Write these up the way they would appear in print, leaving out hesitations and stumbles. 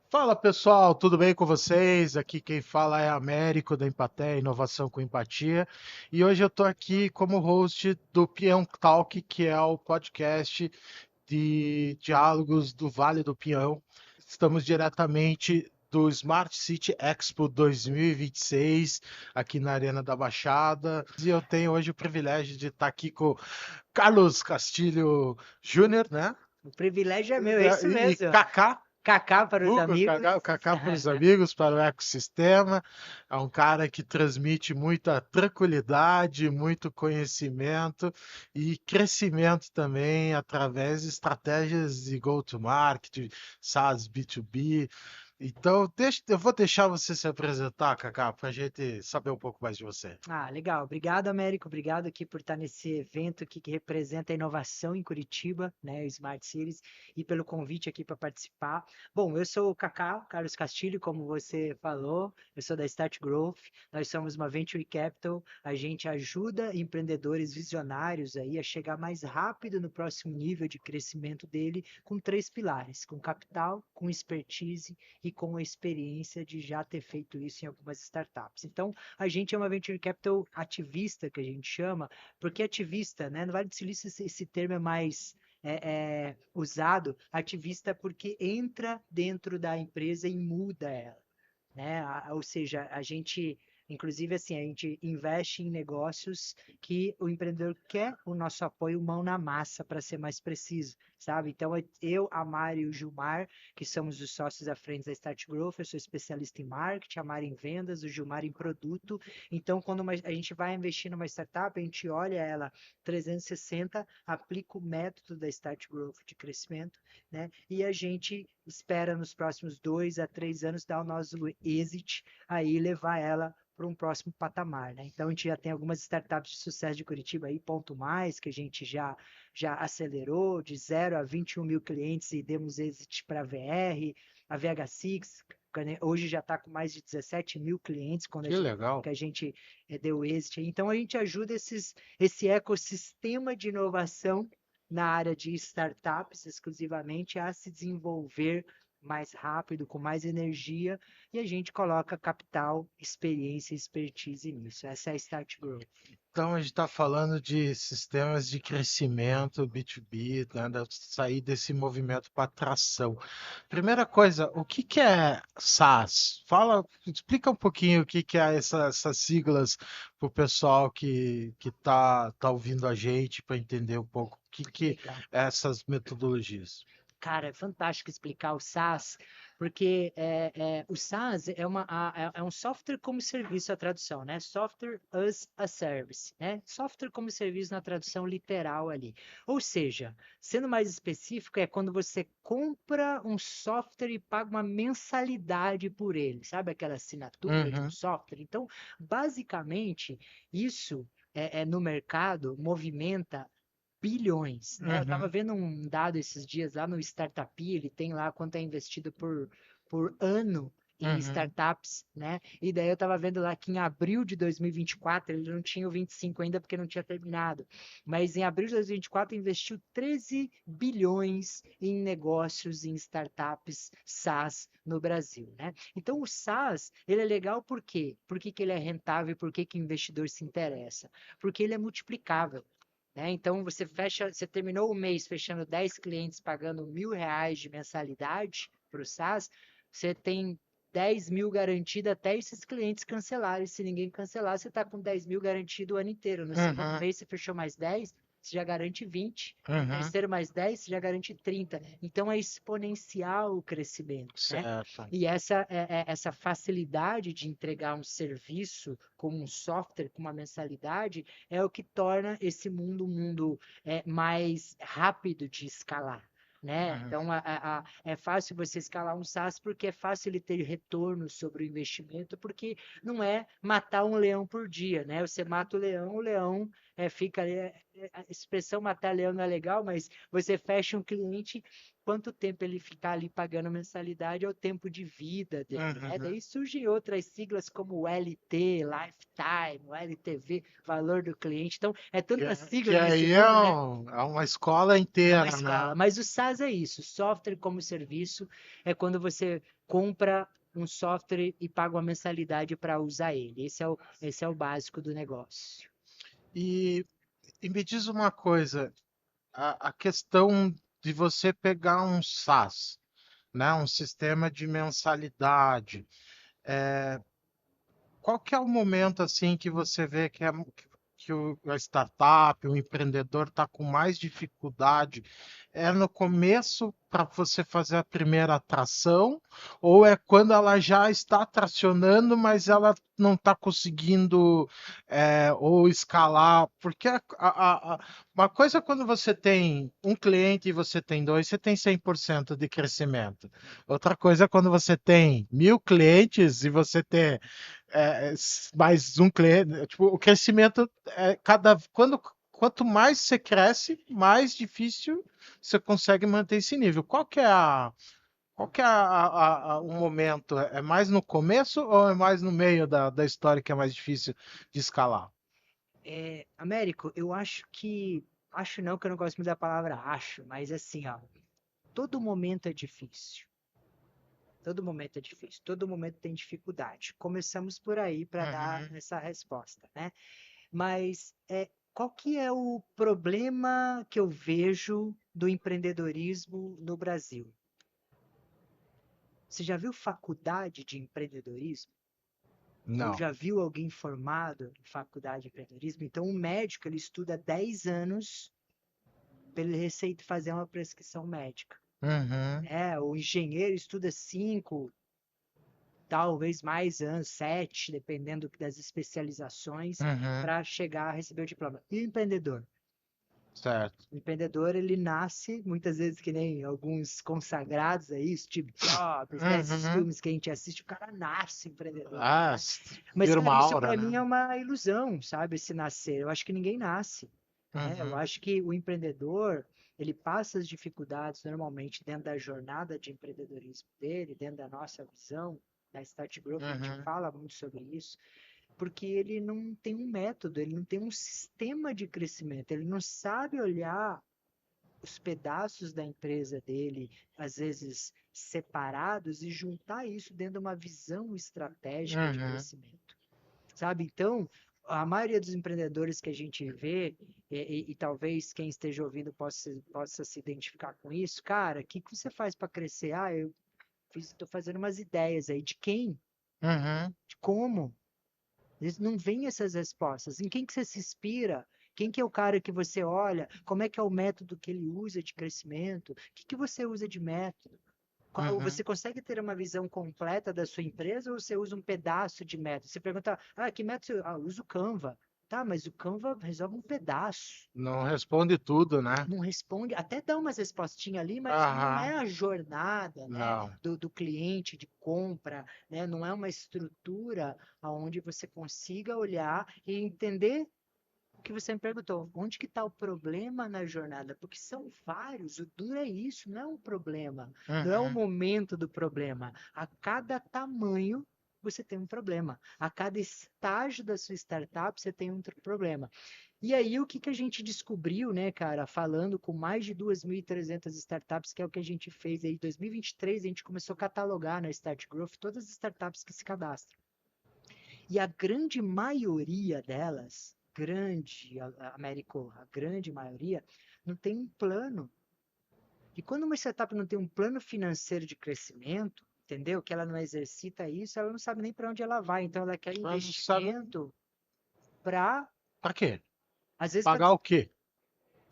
Fala pessoal, tudo bem com vocês? Aqui quem fala é Américo da Empatia, Inovação com Empatia. E hoje eu estou aqui como host do Peão Talk, que é o podcast de diálogos do Vale do Peão. Estamos diretamente do Smart City Expo 2026, aqui na Arena da Baixada. E eu tenho hoje o privilégio de estar aqui com Carlos Castilho Júnior, né? O privilégio é meu, é isso E mesmo. Kaká. Kaká para os amigos. O Kaká para os amigos, para o ecossistema. É um cara que transmite muita tranquilidade, muito conhecimento e crescimento também através de estratégias de go-to-market, SaaS B2B. Então, eu vou deixar você se apresentar, Kaká, para a gente saber um pouco mais de você. Ah, legal. Obrigado, Américo. Obrigado aqui por estar nesse evento aqui que representa a inovação em Curitiba, né, o Smart Cities, e pelo convite aqui para participar. Bom, eu sou o Kaká, Carlos Castilho, como você falou. Eu sou da Start Growth. Nós somos uma venture capital. A gente ajuda empreendedores visionários aí a chegar mais rápido no próximo nível de crescimento dele com três pilares: com capital, com expertise e com a experiência de já ter feito isso em algumas startups. Então, a gente é uma venture capital ativista, que a gente chama, porque ativista, né? No Vale do Silício esse termo é mais usado, ativista porque entra dentro da empresa e muda ela, né? Ou seja, a gente, inclusive assim, a gente investe em negócios que o empreendedor quer o nosso apoio mão na massa, para ser mais preciso, sabe? Então, eu, a Mari e o Gilmar, que somos os sócios à frente da Start Growth, eu sou especialista em marketing, a Mari em vendas, o Gilmar em produto. Então, quando a gente vai investir numa startup, a gente olha ela 360, aplica o método da Start Growth de crescimento, né? E a gente espera nos próximos 2 a 3 anos dar o nosso exit, aí levar ela para um próximo patamar, né? Então a gente já tem algumas startups de sucesso de Curitiba aí, Ponto Mais, que a gente já acelerou de 0 a 21 mil clientes e demos exit para a VR, a VH6, hoje já está com mais de 17 mil clientes quando Que legal. que a gente deu exit. Então a gente ajuda esse ecossistema de inovação na área de startups exclusivamente a se desenvolver mais rápido, com mais energia, e a gente coloca capital, experiência e expertise nisso. Essa é a Start Growth. Então, a gente está falando de sistemas de crescimento B2B, né, sair desse movimento para tração. Primeira coisa, o que que é SaaS? Explica um pouquinho o que que é essas siglas para o pessoal que tá ouvindo a gente para entender um pouco o que que Legal. é essas metodologias. Cara, é fantástico explicar o SaaS, porque o SaaS é um software como serviço, a tradução, né? Software as a service, né? Software como serviço na tradução literal ali. Ou seja, sendo mais específico, é quando você compra um software e paga uma mensalidade por ele, sabe aquela assinatura de um Uhum, software? Então, basicamente, isso no mercado movimenta bilhões, né? Eu estava uhum, vendo um dado esses dias lá no Startup, ele tem lá quanto é investido por ano em uhum. startups, né? E daí eu estava vendo lá que em abril de 2024, ele não tinha o 25 ainda porque não tinha terminado, mas em abril de 2024 investiu 13 bilhões em negócios em startups SaaS no Brasil, né? Então o SaaS, ele é legal por quê? Por que que ele é rentável e por que que o investidor se interessa? Porque ele é multiplicável, né? Então você terminou o mês fechando 10 clientes pagando R$ 1.000 de mensalidade para o SaaS, você tem 10 mil garantido até esses clientes cancelarem. Se ninguém cancelar, você está com 10 mil garantido o ano inteiro. No segundo Uhum, mês você fechou mais 10, você já garante 20. No uhum, terceiro mais 10, você já garante 30. Então é exponencial o crescimento, né? certo. E essa facilidade de entregar um serviço como um software com uma mensalidade é o que torna esse mundo um mundo mais rápido de escalar. Né? Uhum. Então, é fácil você escalar um SaaS porque é fácil ele ter retorno sobre o investimento, porque não é matar um leão por dia, né? Você mata o leão fica ali, a expressão matar leão não é legal, mas você fecha um cliente, quanto tempo ele ficar ali pagando mensalidade é o tempo de vida dele, né? Uhum. Daí surgem outras siglas como o LT, Lifetime, o LTV, valor do cliente. Então, é tanta Que sigla nesse aí é, mundo, né? é uma escola É uma inteira, escala. né? Mas o SaaS é isso, software como serviço, é quando você compra um software e paga uma mensalidade para usar ele. Esse é o básico do negócio. E, e me diz uma coisa, a questão de você pegar um SaaS, né, um sistema de mensalidade, qual que é o momento assim que você vê que a startup, o empreendedor está com mais dificuldade? É no começo para você fazer a primeira atração, ou é quando ela já está tracionando, mas ela não está conseguindo ou escalar? Porque uma coisa é quando você tem um cliente e você tem dois, você tem 100% de crescimento. Outra coisa é quando você tem 1.000 clientes e você tem mais um cliente. Tipo, o crescimento quanto mais você cresce, mais difícil você consegue manter esse nível. Qual que é o momento? É mais no começo ou é mais no meio da história que é mais difícil de escalar? Américo, eu acho que. Acho não, que eu não gosto muito da palavra acho, mas assim, ó, todo momento é difícil. Todo momento é difícil, todo momento tem dificuldade. Começamos por aí para dar Uhum. essa resposta, né? Mas qual que é o problema que eu vejo do empreendedorismo no Brasil? Você já viu faculdade de empreendedorismo? Ou Não. já viu alguém formado em faculdade de empreendedorismo? Então, um médico, ele estuda 10 anos para ele receita fazer uma prescrição médica. Uhum. O engenheiro estuda 5, talvez mais anos, 7, dependendo das especializações, Uhum. para chegar a receber o diploma. E o empreendedor? Certo. O empreendedor, ele nasce, muitas vezes que nem alguns consagrados aí, Steve Jobs, né? Esses Uhum. filmes que a gente assiste, o cara nasce empreendedor, Ah, né? Mas, firma cara, isso aura, para né? mim é uma ilusão, sabe? Se nascer. Eu acho que ninguém nasce, né? Eu Uhum. acho que o empreendedor, ele passa as dificuldades normalmente dentro da jornada de empreendedorismo dele, dentro da nossa visão. Na Start Growth a gente Uhum. fala muito sobre isso, porque ele não tem um método, ele não tem um sistema de crescimento, ele não sabe olhar os pedaços da empresa dele, às vezes separados, e juntar isso dentro de uma visão estratégica de Uhum. crescimento, sabe? Então, a maioria dos empreendedores que a gente vê, e talvez quem esteja ouvindo possa se identificar com isso, cara, o que você faz para crescer? Eu estou fazendo umas ideias aí. De quem? Uhum. De como? Eles não vêm essas respostas. Em quem que você se inspira? Quem que é o cara que você olha? Como é que é o método que ele usa de crescimento? O que que você usa de método? Uhum. Você consegue ter uma visão completa da sua empresa ou você usa um pedaço de método? Você pergunta, que método você... uso o Canva. Tá, mas o Canva resolve um pedaço. Não responde tudo, né? Não responde, até dá umas respostinhas ali, mas não é Aham. a jornada, né, Não. do cliente de compra, né? Não é uma estrutura onde você consiga olhar e entender o que você me perguntou, onde que está o problema na jornada? Porque são vários, o duro é isso, não é um problema, não é o Uhum. momento do problema. A cada tamanho você tem um problema, a cada estágio da sua startup você tem um problema. E aí, o que que a gente descobriu, né, cara, falando com mais de 2.300 startups, que é o que a gente fez aí em 2023, a gente começou a catalogar na Start Growth todas as startups que se cadastram. E a grande maioria delas, Américo, a grande maioria, não tem um plano. E quando uma startup não tem um plano financeiro de crescimento, entendeu? Que ela não exercita isso, ela não sabe nem para onde ela vai. Então, ela quer Mas não sabe investimento para, pra quê? às vezes, Pagar o quê?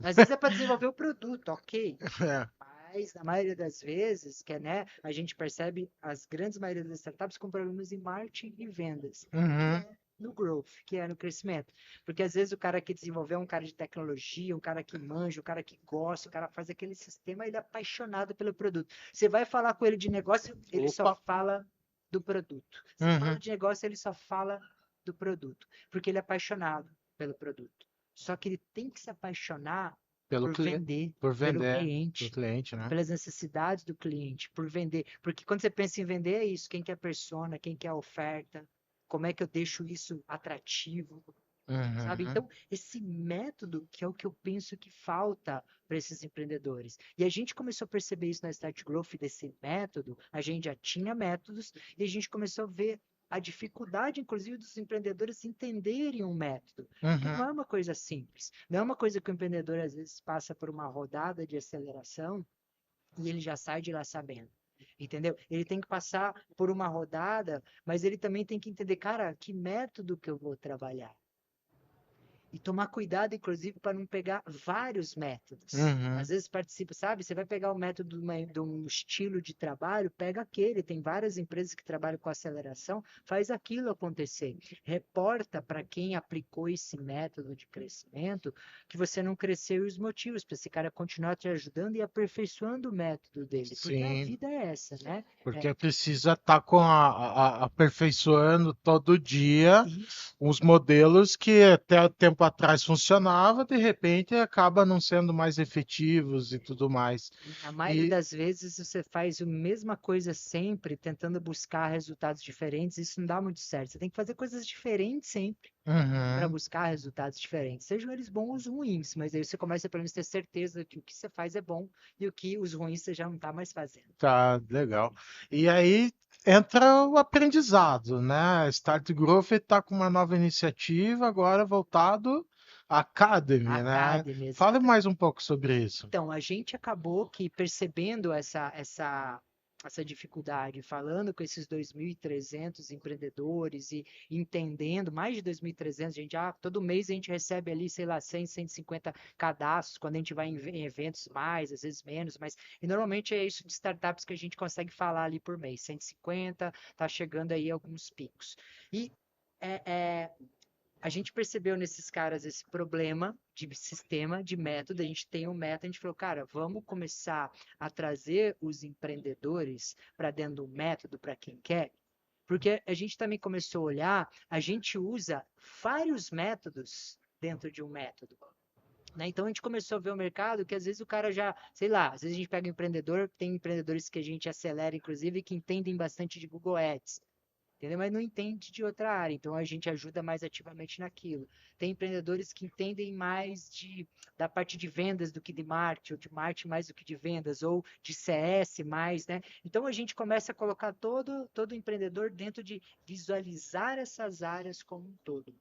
é para desenvolver o produto, ok? É. Mas, na maioria das vezes, né, a gente percebe as grandes maioria das startups com problemas em marketing e vendas, que Uhum. é no growth, que é no crescimento. Porque às vezes o cara que desenvolveu é um cara de tecnologia, um cara que manja, um cara que gosta, o cara faz aquele sistema, ele é apaixonado pelo produto. Você vai falar com ele de negócio, ele só Opa. fala do produto. Você fala Uhum. de negócio, ele só fala do produto, porque ele é apaixonado pelo produto. Só que ele tem que se apaixonar Pelo por cliente, vender, por pelo vender pro cliente, cliente, né? pelas necessidades do cliente, por vender. Porque quando você pensa em vender, é isso: quem que é a persona, quem que é a oferta, como é que eu deixo isso atrativo, sabe? Uhum, Então, esse método que é o que eu penso que falta para esses empreendedores. E a gente começou a perceber isso na Start Growth, desse método. A gente já tinha métodos e a gente começou a ver a dificuldade, inclusive, dos empreendedores entenderem um método. Porque uhum. não é uma coisa simples. Não é uma coisa que o empreendedor, às vezes, passa por uma rodada de aceleração e ele já sai de lá sabendo. Entendeu? Ele tem que passar por uma rodada, mas ele também tem que entender, cara, que método que eu vou trabalhar. E tomar cuidado, inclusive, para não pegar vários métodos. Às Uhum. vezes participa, sabe? Você vai pegar o método de um estilo de trabalho, pega aquele. Tem várias empresas que trabalham com aceleração, faz aquilo acontecer. Reporta para quem aplicou esse método de crescimento que você não cresceu e os motivos, para esse cara continuar te ajudando e aperfeiçoando o método dele. Porque a Sim, vida é essa, né? É porque precisa estar com aperfeiçoando todo dia isso. uns modelos que até tempo atrás funcionava, de repente acaba não sendo mais efetivos e tudo mais. Na maioria E das vezes você faz a mesma coisa sempre, tentando buscar resultados diferentes, isso não dá muito certo. Você tem que fazer coisas diferentes sempre para uhum, buscar resultados diferentes, sejam eles bons ou ruins, mas aí você começa pelo menos a ter certeza que o que você faz é bom e o que os ruins você já não está mais fazendo. tá legal. E aí entra o aprendizado, né? Start Growth está com uma nova iniciativa agora voltado à Academy, né? Academy, Fale mais exatamente. um pouco sobre isso. Então, a gente acabou que percebendo essa dificuldade, falando com esses 2.300 empreendedores e entendendo, mais de 2.300, a gente já, todo mês a gente recebe ali, sei lá, 100, 150 cadastros, quando a gente vai em eventos mais, às vezes menos, mas e normalmente é isso de startups que a gente consegue falar ali por mês, 150, tá chegando aí alguns picos. E é, é, a gente percebeu nesses caras esse problema de sistema, de método. A gente tem um método, a gente falou, cara, vamos começar a trazer os empreendedores para dentro do método para quem quer. Porque a gente também começou a olhar, a gente usa vários métodos dentro de um método. Né? Então a gente começou a ver o mercado que às vezes o cara já, sei lá, às vezes a gente pega um empreendedor, tem empreendedores que a gente acelera, inclusive, que entendem bastante de Google Ads, entendeu? Mas não entende de outra área, então a gente ajuda mais ativamente naquilo. Tem empreendedores que entendem mais da parte de vendas do que de marketing, ou de marketing mais do que de vendas, ou de CS mais, né? Então a gente começa a colocar todo empreendedor dentro de visualizar essas áreas como um todo.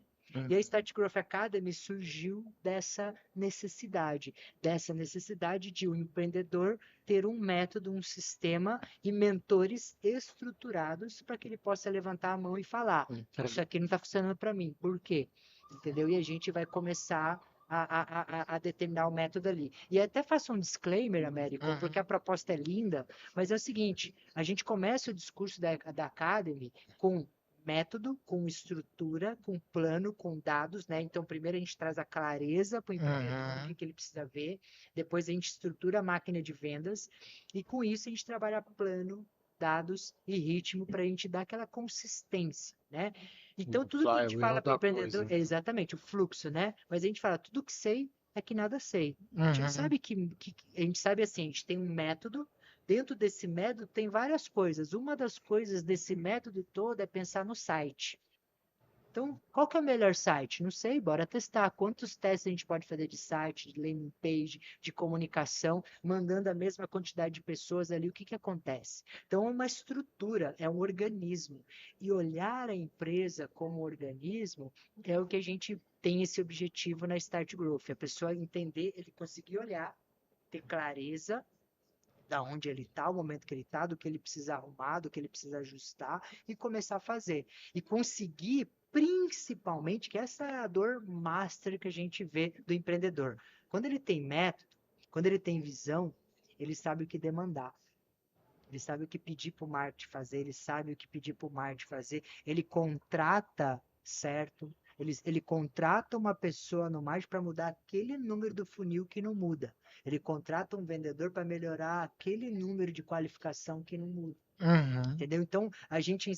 E a Start Growth Academy surgiu dessa necessidade de um empreendedor ter um método, um sistema e mentores estruturados para que ele possa levantar a mão e falar: isso aqui não está funcionando para mim, por quê? Entendeu? E a gente vai começar a determinar o método ali. E até faço um disclaimer, Américo, porque a Uhum, proposta é linda, mas é o seguinte: a gente começa o discurso da Academy com método, com estrutura, com plano, com dados, né? Então, primeiro a gente traz a clareza para o empreendedor do uhum, que ele precisa ver, depois a gente estrutura a máquina de vendas, e com isso a gente trabalha plano, dados e ritmo para a gente dar aquela consistência, né? Então, o tudo que a gente flywheel fala para o da empreendedor coisa. é exatamente o fluxo, né? Mas a gente fala, tudo que sei é que nada sei. A gente não Uhum. sabe a gente sabe assim, a gente tem um método. Dentro desse método tem várias coisas. Uma das coisas desse método todo é pensar no site. Então, qual que é o melhor site? Não sei, bora testar. Quantos testes a gente pode fazer de site, de landing page, de comunicação, mandando a mesma quantidade de pessoas ali, o que que acontece? Então, é uma estrutura, é um organismo. E olhar a empresa como organismo é o que a gente tem esse objetivo na Start Growth. A pessoa entender, ele conseguir olhar, ter clareza da onde ele está, o momento que ele está, do que ele precisa arrumar, do que ele precisa ajustar e começar a fazer. E conseguir, principalmente, que essa é a dor master que a gente vê do empreendedor. Quando ele tem método, quando ele tem visão, ele sabe o que demandar. Ele sabe o que pedir para o marketing fazer, ele sabe o que pedir para o marketing fazer, ele contrata certo, ele contrata uma pessoa no marketing para mudar aquele número do funil que não muda. Ele contrata um vendedor para melhorar aquele número de qualificação que não muda. Uhum. Entendeu? Então, a gente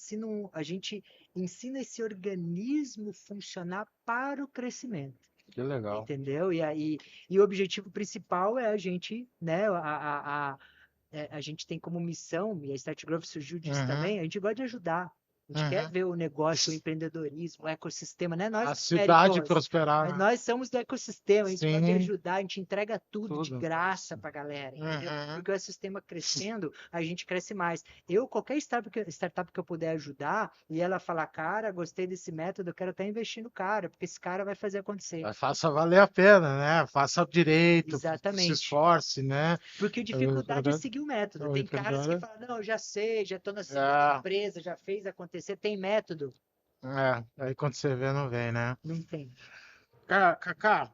ensina esse organismo funcionar para o crescimento. Que legal. entendeu? E o objetivo principal é a gente, né, a gente tem como missão, e a Start Growth surgiu disso Uhum, também, a gente gosta de ajudar. A gente quer uhum. ver o negócio, o empreendedorismo, o ecossistema, né? A Nós, cidade Américos, prosperar, mas né? nós somos do ecossistema, a gente gosta de Sim, ajudar, a gente entrega tudo de tudo. graça para a galera, entendeu? Uhum. Porque o ecossistema crescendo, a gente cresce mais. Qualquer startup que eu puder ajudar, e ela falar, cara, gostei desse método, eu quero até investir no cara, porque esse cara vai fazer acontecer. Faça valer a pena, né? Faça direito, se Exatamente. esforce, né? Porque a dificuldade é seguir o método. O Tem caras que empreendedor. falam, não, eu já sei, já estou na segunda É, empresa, já fez acontecer, tem método. aí quando você vê, não vem, né? Não tem. Kaká,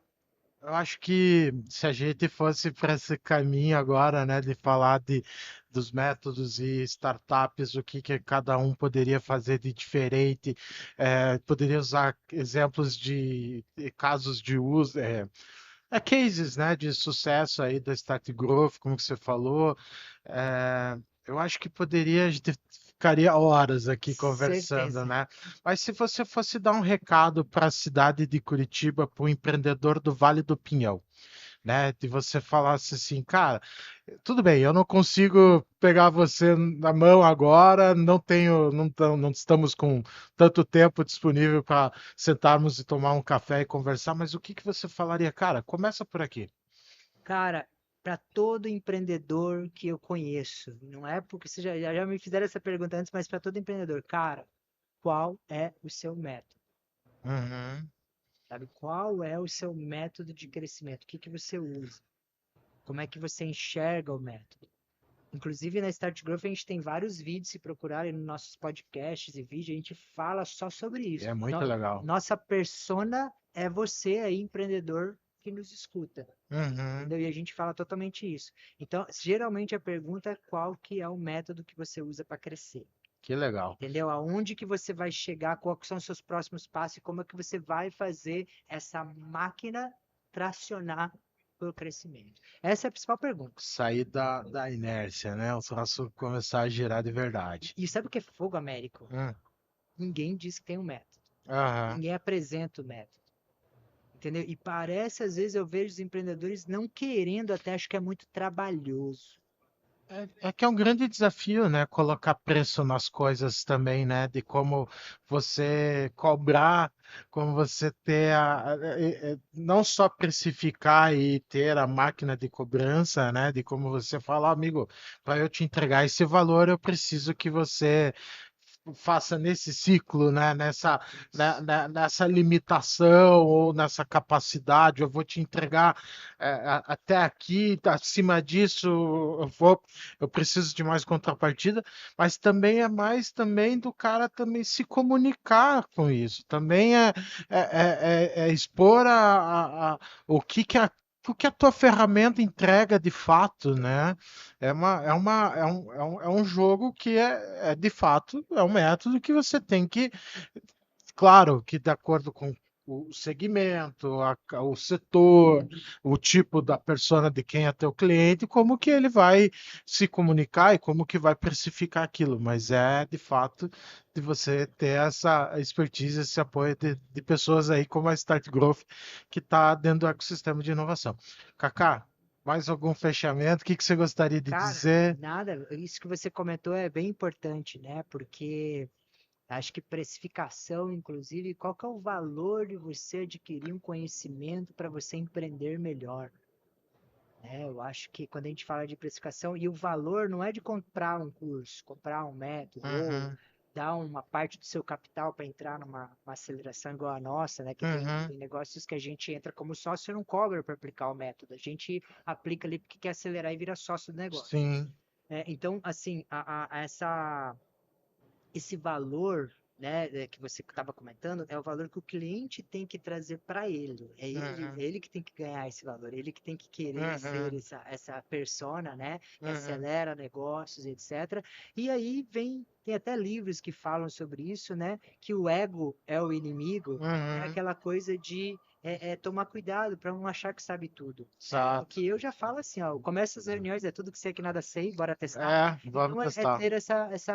eu acho que se a gente fosse para esse caminho agora, né, de falar dos métodos e startups, o que cada um poderia fazer de diferente, poderia usar exemplos de casos de uso, cases, né, de sucesso aí da Start Growth, como que você falou. É, eu acho que poderia, a gente ficaria horas aqui conversando, Certeza. né? Mas se você fosse dar um recado para a cidade de Curitiba, para o empreendedor do Vale do Pinhão, né? De você falasse assim, cara, tudo bem, eu não consigo pegar você na mão agora, não tenho, não estamos com tanto tempo disponível para sentarmos e tomar um café e conversar, mas o que que você falaria? Cara, começa por aqui. Cara, para todo empreendedor que eu conheço, não é porque você já me fizeram essa pergunta antes, mas para todo empreendedor, cara, qual é o seu método? Uhum. Sabe? Qual é o seu método de crescimento? O que que você usa? Como é que você enxerga o método? Inclusive na Start Growth a gente tem vários vídeos, se procurarem nos nossos podcasts e vídeos, a gente fala só sobre isso. É muito legal. Nossa persona é você aí, empreendedor, que nos escuta. Uhum. Entendeu? E a gente fala totalmente isso. Então, geralmente a pergunta é qual que é o método que você usa para crescer. Que legal. Entendeu? Aonde que você vai chegar, quais são os seus próximos passos e como é que você vai fazer essa máquina tracionar pelo crescimento. Essa é a principal pergunta. Sair da inércia, né? O troço começar a girar de verdade. E sabe o que é fogo américo? Hum. Ninguém diz que tem um método. Aham. Ninguém apresenta o método. Entendeu? E parece, às vezes, eu vejo os empreendedores não querendo, até acho que é muito trabalhoso. É que é um grande desafio, né? Colocar preço nas coisas também, né? De como você cobrar, como você ter não só precificar e ter a máquina de cobrança, né? De como você fala, amigo, para eu te entregar esse valor, eu preciso que você faça nesse ciclo, né? Isso. Nessa limitação ou nessa capacidade, eu vou te entregar até aqui, acima disso, eu preciso de mais contrapartida, mas também é mais também do cara também se comunicar com isso, também é expor o que a tua ferramenta entrega de fato, né? É um jogo que de fato, é um método que você tem que, claro, que de acordo com o segmento, o setor, o tipo da persona de quem é teu cliente, como que ele vai se comunicar e como que vai precificar aquilo, mas é de fato de você ter essa expertise, esse apoio de pessoas aí como a Start Growth, que está dentro do ecossistema de inovação. Kaká, mais algum fechamento? O que que você gostaria de Cara, dizer? nada, isso que você comentou é bem importante, né? Porque acho que precificação, inclusive, qual que é o valor de você adquirir um conhecimento para você empreender melhor? Né? Eu acho que quando a gente fala de precificação, e o valor não é de comprar um curso, comprar um método, ou Uhum, dar uma parte do seu capital para entrar numa uma aceleração igual a nossa, né? Que uhum, tem negócios que a gente entra como sócio e não cobra para aplicar o método. A gente aplica ali porque quer acelerar e vira sócio do negócio. sim. Então, assim, esse valor, né, que você estava comentando, é o valor que o cliente tem que trazer para ele. Uhum, É ele que tem que ganhar esse valor, ele que tem que querer ser uhum, essa persona, né, que uhum, acelera negócios, etc. E aí tem até livros que falam sobre isso, né, que o ego é o inimigo, é uhum. aquela coisa de é tomar cuidado para não achar que sabe tudo. Exato. Porque eu já falo assim, ó, começa as reuniões, é tudo que sei que nada sei, bora testar. Vamos Então é testar. ter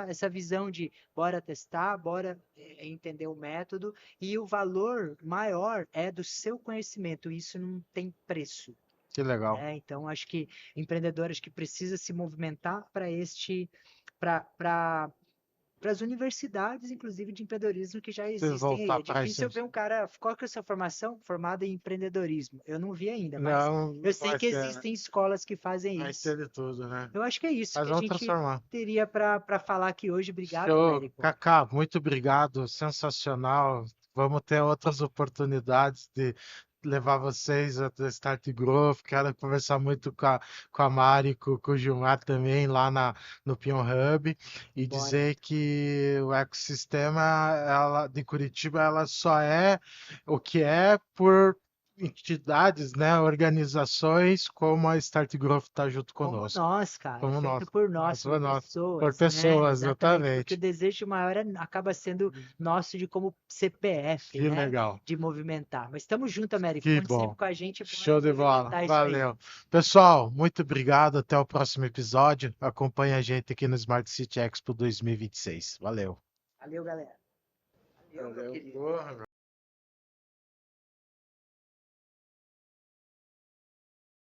essa visão de bora testar, bora entender o método, e o valor maior é do seu conhecimento, isso não tem preço. Que legal. Né? Então, acho que empreendedores que precisam se movimentar para as universidades, inclusive de empreendedorismo que já Se existem aí. voltar É para difícil isso. eu ver um cara. Qual que é a sua formação? Formada em empreendedorismo. Eu não vi ainda, mas Não, eu não sei vai que ser, né? existem escolas que fazem Vai isso. ter de tudo, né? Eu acho que é isso Mas que a vamos gente transformar. teria para falar aqui hoje. Obrigado, Show. Américo. Kaká, muito obrigado. Sensacional. Vamos ter outras oportunidades de levar vocês a Start Growth. Quero conversar muito com a Mari, com o Gilmar também lá no Pion Hub e Bora. dizer que o ecossistema de Curitiba ela só é o que é por entidades, né, organizações como a Start Growth está junto Como conosco. nós, cara, Como feito nós. por nós, Nós, por nós. Por pessoas, né? pessoas, Exatamente, porque o exatamente. desejo maior acaba sendo nosso de como CPF, Que né? legal. De movimentar. Mas estamos junto, Américo. Que Conte sempre bom. com a gente, bora Show de bola. movimentar isso aí. Valeu. Pessoal, muito obrigado. Até o próximo episódio. Acompanhe a gente aqui no Smart City Expo 2026. Valeu. Valeu, galera. Valeu, meu Valeu. querido. Porra,